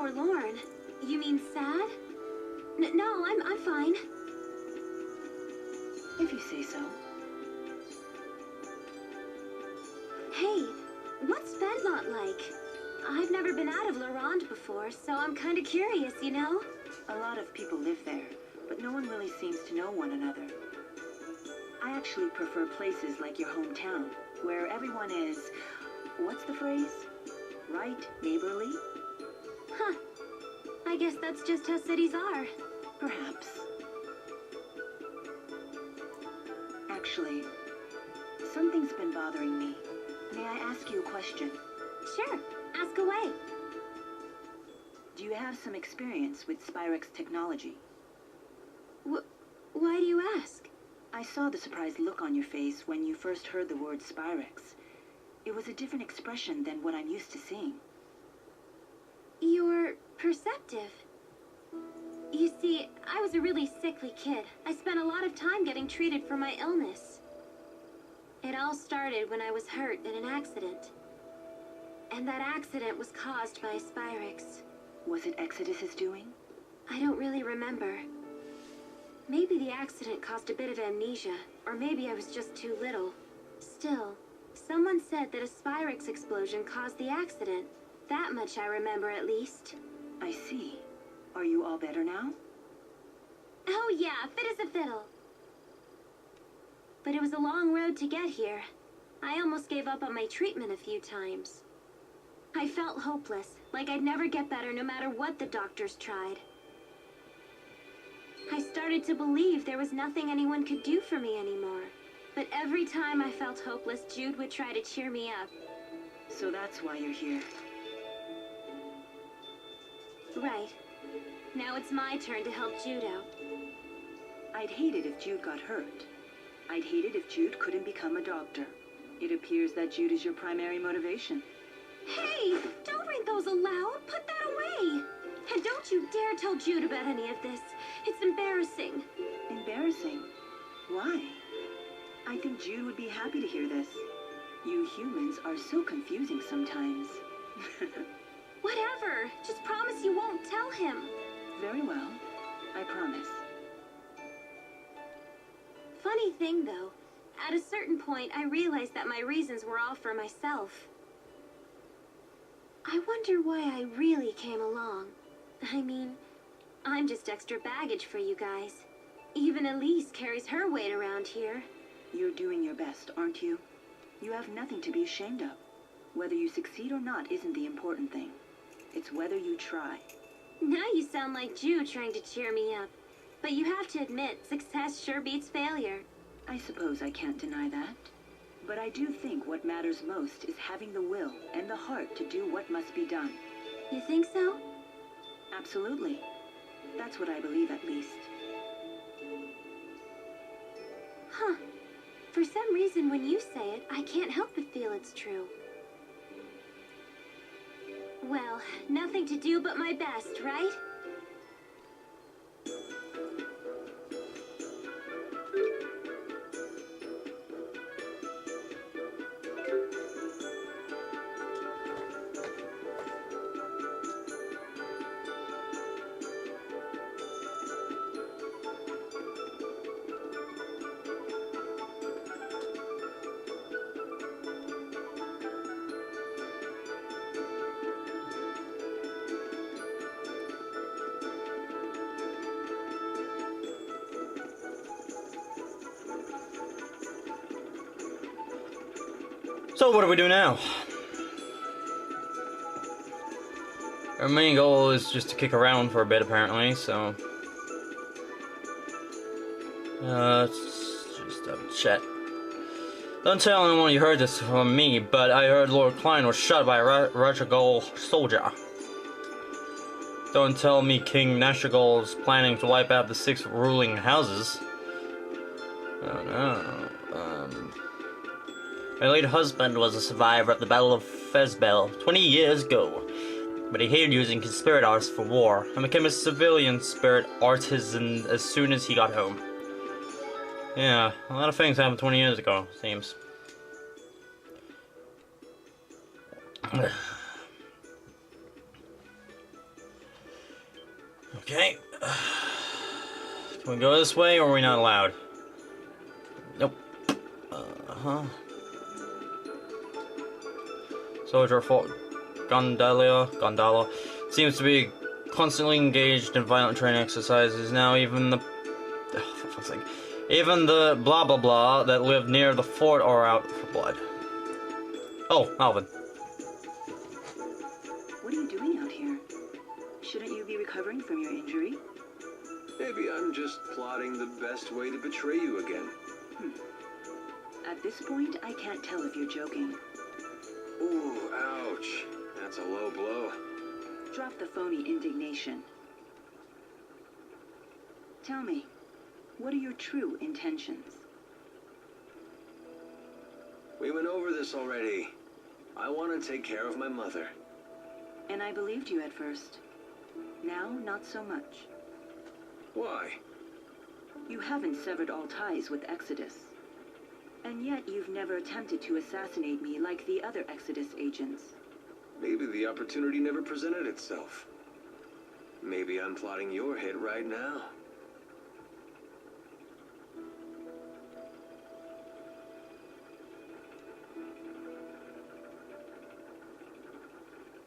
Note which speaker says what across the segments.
Speaker 1: forlorn. You mean sad? No, I'm fine.
Speaker 2: If you say so.
Speaker 1: Hey, what's Bedmont like? I've never been out of Laurent before, so I'm kind of curious, you know?
Speaker 2: A lot of people live there, but no one really seems to know one another. I actually prefer places like your hometown, where everyone is, what's the phrase? Right, neighborly?
Speaker 1: Huh. I guess that's just how cities are.
Speaker 2: Perhaps. Actually, something's been bothering me. May I ask you a question?
Speaker 1: Sure, ask away.
Speaker 2: Do you have some experience with Spyrex technology?
Speaker 1: Why do you ask?
Speaker 2: I saw the surprised look on your face when you first heard the word Spyrex. It was a different expression than what I'm used to seeing.
Speaker 1: You're perceptive. You see, I was a really sickly kid. I spent a lot of time getting treated for my illness. It all started when I was hurt in an accident. And that accident was caused by a Spyrex.
Speaker 2: Was it Exodus's doing?
Speaker 1: I don't really remember. Maybe the accident caused a bit of amnesia, or maybe I was just too little. Still, someone said that a Spyrex explosion caused the accident. That much I remember, at least.
Speaker 2: I see. Are you all better now?
Speaker 1: Oh yeah, fit as a fiddle. But it was a long road to get here. I almost gave up on my treatment a few times. I felt hopeless, like I'd never get better no matter what the doctors tried. I started to believe there was nothing anyone could do for me anymore. But every time I felt hopeless, Jude would try to cheer me up.
Speaker 2: So that's why you're here.
Speaker 1: Right. Now it's my turn to help Jude out.
Speaker 2: I'd hate it if Jude got hurt. I'd hate it if Jude couldn't become a doctor. It appears that Jude is your primary motivation.
Speaker 1: Hey! Don't read those aloud! Put that away! And don't you dare tell Jude about any of this. It's embarrassing.
Speaker 2: Embarrassing? Why? I think Jude would be happy to hear this. You humans are so confusing sometimes.
Speaker 1: Whatever. Just promise you won't tell him.
Speaker 2: Very well. I promise.
Speaker 1: Funny thing, though. At a certain point, I realized that my reasons were all for myself. I wonder why I really came along. I mean, I'm just extra baggage for you guys. Even Elise carries her weight around here.
Speaker 2: You're doing your best, aren't you? You have nothing to be ashamed of. Whether you succeed or not isn't the important thing. It's whether you try.
Speaker 1: Now you sound like Jude trying to cheer me up. But you have to admit, success sure beats failure.
Speaker 2: I suppose I can't deny that. But I do think what matters most is having the will and the heart to do what must be done.
Speaker 1: You think so?
Speaker 2: Absolutely. That's what I believe, at least.
Speaker 1: Huh. For some reason, when you say it, I can't help but feel it's true. Well, nothing to do but my best, right?
Speaker 3: So what do we do now? Our main goal is just to kick around for a bit, apparently, so... let's just have a chat. Don't tell anyone you heard this from me, but I heard Lord Klein was shot by a Rashagal soldier. Don't tell me King Nashagal is planning to wipe out the 6 ruling houses. Oh no. My late husband was a survivor of the Battle of Fezbel 20 years ago, but he hated using his spirit arts for war and became a civilian spirit artisan as soon as he got home. Yeah, a lot of things happened 20 years ago, seems. Okay. Can we go this way, or are we not allowed? Nope. Soldier for Gondola seems to be constantly engaged in violent training exercises. Now even the for fuck's sake, even the blah blah blah that live near the fort are out for blood. Oh, Alvin.
Speaker 2: What are you doing out here? Shouldn't you be recovering from your injury?
Speaker 4: Maybe I'm just plotting the best way to betray you again.
Speaker 2: At this point, I can't tell if you're joking.
Speaker 4: Ooh, ouch. That's a low blow.
Speaker 2: Drop the phony indignation. Tell me, what are your true intentions?
Speaker 4: We went over this already. I want to take care of my mother.
Speaker 2: And I believed you at first. Now, not so much.
Speaker 4: Why?
Speaker 2: You haven't severed all ties with Exodus. And yet you've never attempted to assassinate me like the other Exodus agents.
Speaker 4: Maybe the opportunity never presented itself. Maybe I'm plotting your hit right now.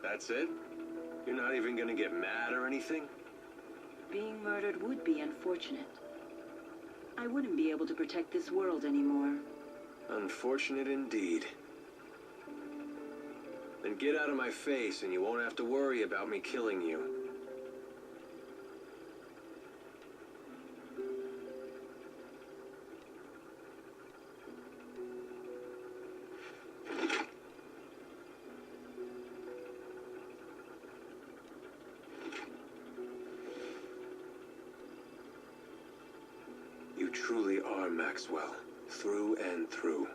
Speaker 4: That's it? You're not even gonna get mad or anything?
Speaker 2: Being murdered would be unfortunate. I wouldn't be able to protect this world anymore.
Speaker 4: Unfortunate indeed. Then get out of my face and you won't have to worry about me killing you. You truly are Maxwell, through and through.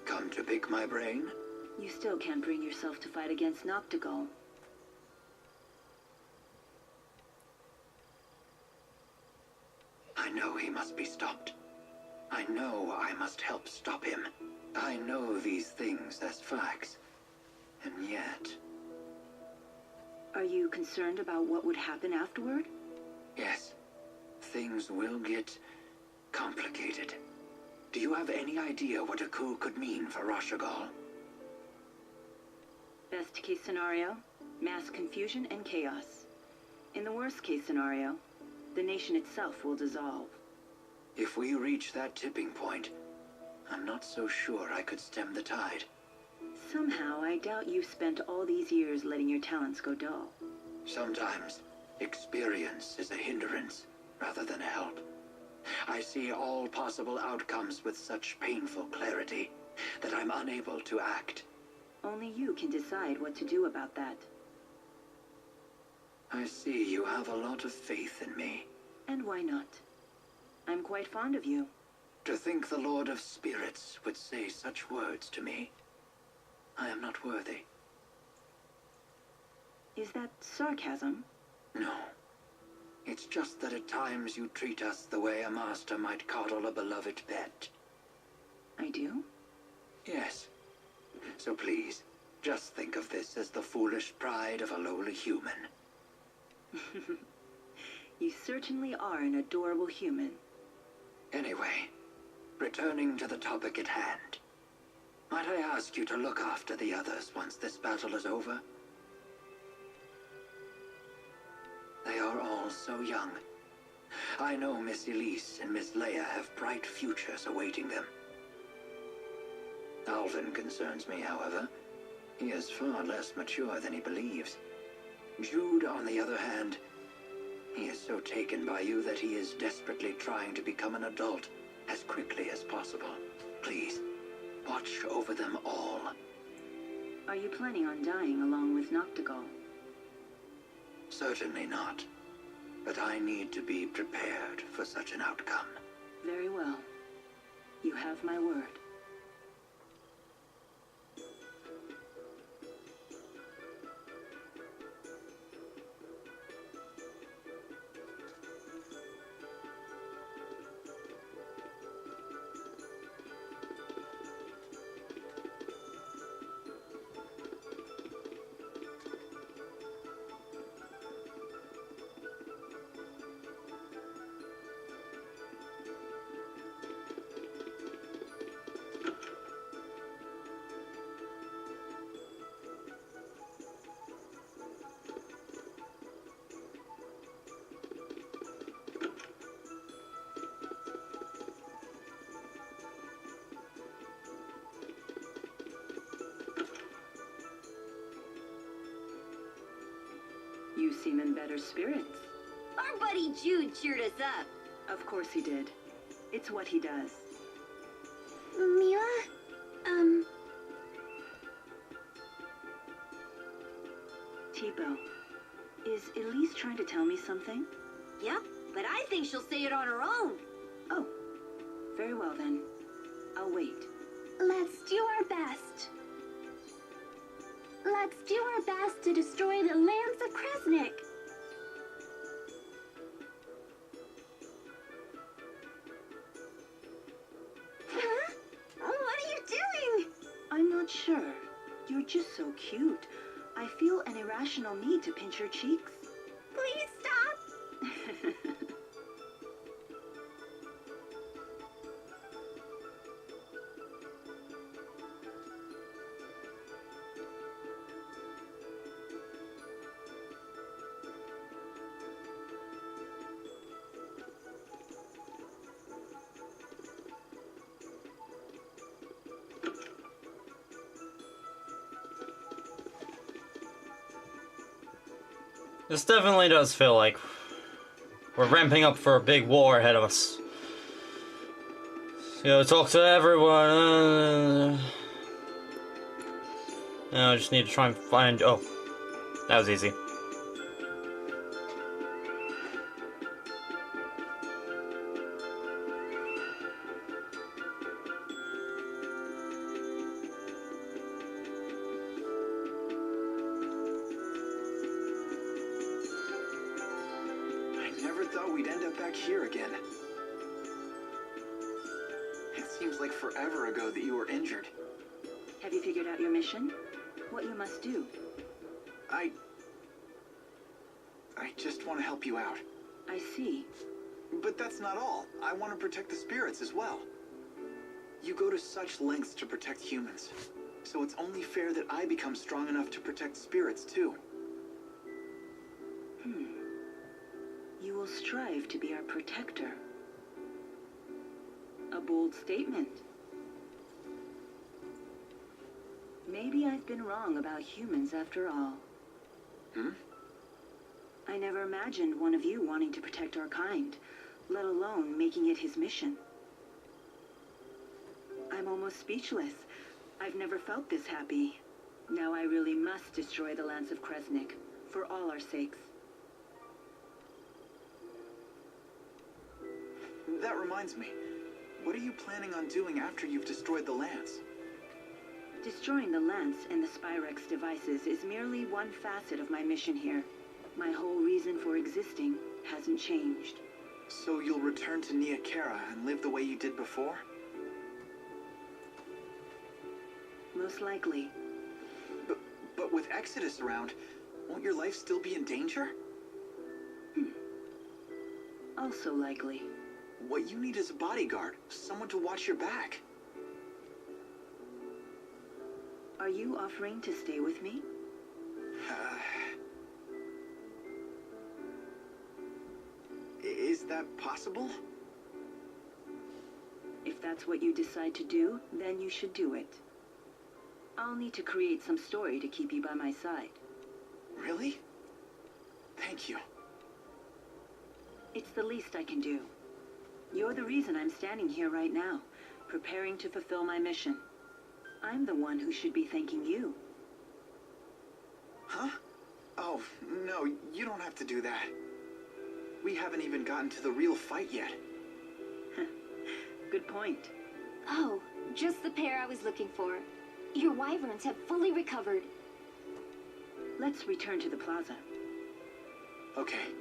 Speaker 5: Come to pick my brain?
Speaker 2: You still can't bring yourself to fight against Noctigal.
Speaker 5: I know he must be stopped. I know I must help stop him. I know these things as facts. And yet...
Speaker 2: Are you concerned about what would happen afterward?
Speaker 5: Yes. Things will get complicated. Do you have any idea what a coup could mean for Rashagal?
Speaker 2: Best case scenario, mass confusion and chaos. In the worst case scenario, the nation itself will dissolve.
Speaker 5: If we reach that tipping point, I'm not so sure I could stem the tide.
Speaker 2: Somehow, I doubt you've spent all these years letting your talents go dull.
Speaker 5: Sometimes, experience is a hindrance rather than a help. I see all possible outcomes with such painful clarity that I'm unable to act.
Speaker 2: Only you can decide what to do about that.
Speaker 5: I see you have a lot of faith in me.
Speaker 2: And why not? I'm quite fond of you.
Speaker 5: To think the Lord of Spirits would say such words to me. I am not worthy.
Speaker 2: Is that sarcasm?
Speaker 5: No. It's just that at times you treat us the way a master might coddle a beloved pet.
Speaker 2: I do?
Speaker 5: Yes. So please, just think of this as the foolish pride of a lowly human.
Speaker 2: You certainly are an adorable human.
Speaker 5: Anyway, returning to the topic at hand. Might I ask you to look after the others once this battle is over? They are all so young. I know Miss Elise and Miss Leia have bright futures awaiting them. Alvin concerns me, however. He is far less mature than he believes. Jude, on the other hand, he is so taken by you that he is desperately trying to become an adult as quickly as possible. Please, watch over them all.
Speaker 2: Are you planning on dying along with Noctigal?
Speaker 5: Certainly not. But I need to be prepared for such an outcome.
Speaker 2: Very well. You have my word. You seem in better spirits.
Speaker 1: Our buddy Jude cheered us up.
Speaker 2: Of course he did. It's what he does.
Speaker 1: Mila?
Speaker 2: Tipo, is Elise trying to tell me something?
Speaker 1: Yep, but I think she'll say it on her own.
Speaker 2: Oh, very well then. I'll wait.
Speaker 1: Let's do our best. Let's do our best to destroy the lands of Kresnik. Huh? What are you doing?
Speaker 2: I'm not sure. You're just so cute. I feel an irrational need to pinch your cheeks.
Speaker 1: Please stop.
Speaker 3: This definitely does feel like we're ramping up for a big war ahead of us. So talk to everyone. Now I just need to try and find. Oh, that was easy.
Speaker 6: We'd end up back here again. It seems like forever ago that you were injured.
Speaker 2: Have you figured out your mission? What you must do?
Speaker 6: I just want to help you out.
Speaker 2: I see.
Speaker 6: But that's not all. I want to protect the spirits as well. You go to such lengths to protect humans. So it's only fair that I become strong enough to protect spirits too.
Speaker 2: You will strive to be our protector. A bold statement. Maybe I've been wrong about humans after all. I never imagined one of you wanting to protect our kind, let alone making it his mission. I'm almost speechless. I've never felt this happy. Now I really must destroy the Lance of Kresnik, for all our sakes.
Speaker 6: That reminds me. What are you planning on doing after you've destroyed the Lance?
Speaker 2: Destroying the Lance and the Spyrex devices is merely one facet of my mission here. My whole reason for existing hasn't changed.
Speaker 6: So you'll return to Nia Khera and live the way you did before?
Speaker 2: Most likely.
Speaker 6: But with Exodus around, won't your life still be in danger?
Speaker 2: Also likely.
Speaker 6: What you need is a bodyguard, someone to watch your back.
Speaker 2: Are you offering to stay with me?
Speaker 6: Is that possible?
Speaker 2: If that's what you decide to do, then you should do it. I'll need to create some story to keep you by my side.
Speaker 6: Really? Thank you.
Speaker 2: It's the least I can do. You're the reason I'm standing here right now, preparing to fulfill my mission. I'm the one who should be thanking you.
Speaker 6: Huh? Oh, no, you don't have to do that. We haven't even gotten to the real fight yet.
Speaker 2: Good point.
Speaker 1: Oh, just the pair I was looking for. Your wyverns have fully recovered.
Speaker 2: Let's return to the plaza.
Speaker 6: Okay.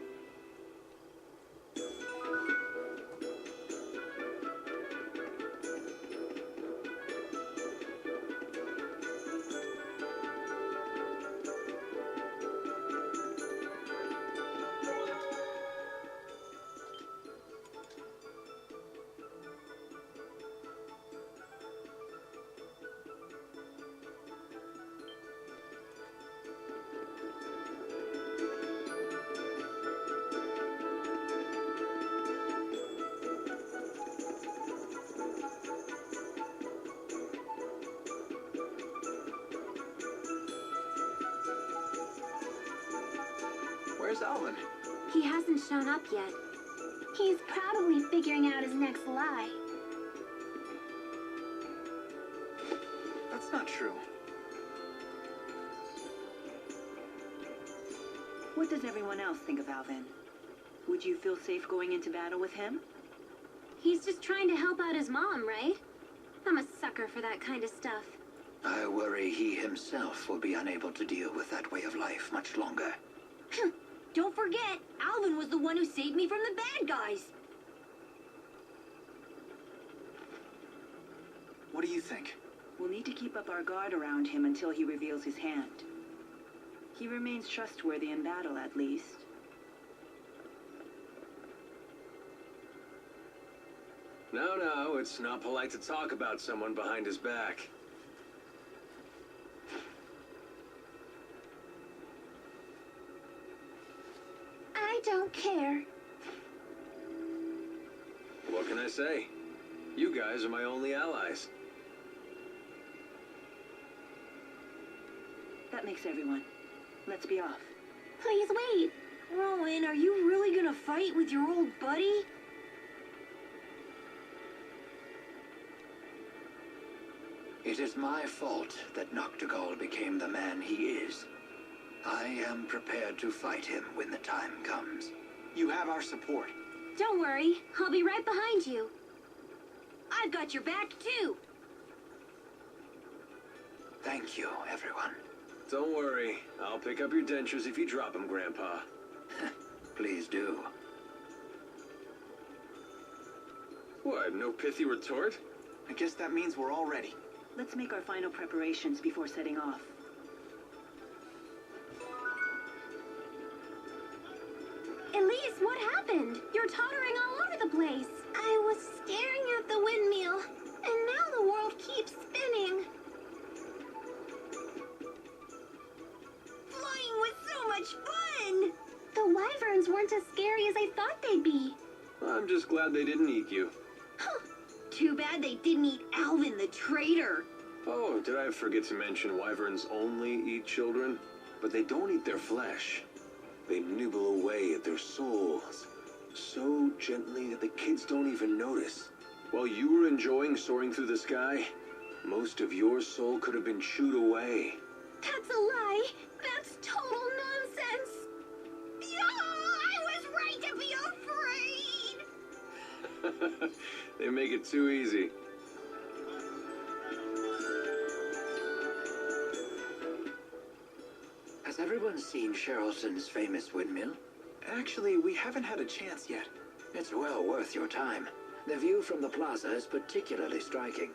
Speaker 6: Where's Alvin?
Speaker 1: He hasn't shown up yet. He's probably figuring out his next lie.
Speaker 6: That's not true.
Speaker 2: What does everyone else think of Alvin? Would you feel safe going into battle with him?
Speaker 1: He's just trying to help out his mom, right? I'm a sucker for that kind of stuff.
Speaker 5: I worry he himself will be unable to deal with that way of life much longer.
Speaker 1: Don't forget, Alvin was the one who saved me from the bad guys.
Speaker 6: What do you think?
Speaker 2: We'll need to keep up our guard around him until he reveals his hand. He remains trustworthy in battle, at least.
Speaker 4: No, it's not polite to talk about someone behind his back.
Speaker 1: I don't care.
Speaker 4: What can I say? You guys are my only allies.
Speaker 2: That makes everyone. Let's be off.
Speaker 1: Please wait. Rowan, are you really gonna fight with your old buddy?
Speaker 5: It is my fault that Noctigal became the man he is. I am prepared to fight him when the time comes.
Speaker 6: You have our support.
Speaker 1: Don't worry, I'll be right behind you. I've got your back, too.
Speaker 5: Thank you, everyone.
Speaker 4: Don't worry, I'll pick up your dentures if you drop them, Grandpa.
Speaker 5: Please do.
Speaker 4: What, no pithy retort?
Speaker 6: I guess that means we're all ready.
Speaker 2: Let's make our final preparations before setting off.
Speaker 1: Elise, what happened? You're tottering all over the place. I was staring at the windmill, and now the world keeps spinning. Flying was so much fun! The wyverns weren't as scary as I thought they'd be.
Speaker 4: I'm just glad they didn't eat you.
Speaker 1: Too bad they didn't eat Alvin the traitor.
Speaker 4: Oh, did I forget to mention wyverns only eat children? But they don't eat their flesh. They nibble away at their souls, so gently that the kids don't even notice. While you were enjoying soaring through the sky, most of your soul could have been chewed away.
Speaker 1: That's a lie. That's total nonsense. Yeah, I was right to be afraid.
Speaker 4: They make it too easy.
Speaker 5: Has everyone seen Sherrilson's famous windmill?
Speaker 6: Actually, we haven't had a chance yet.
Speaker 5: It's well worth your time. The view from the plaza is particularly striking.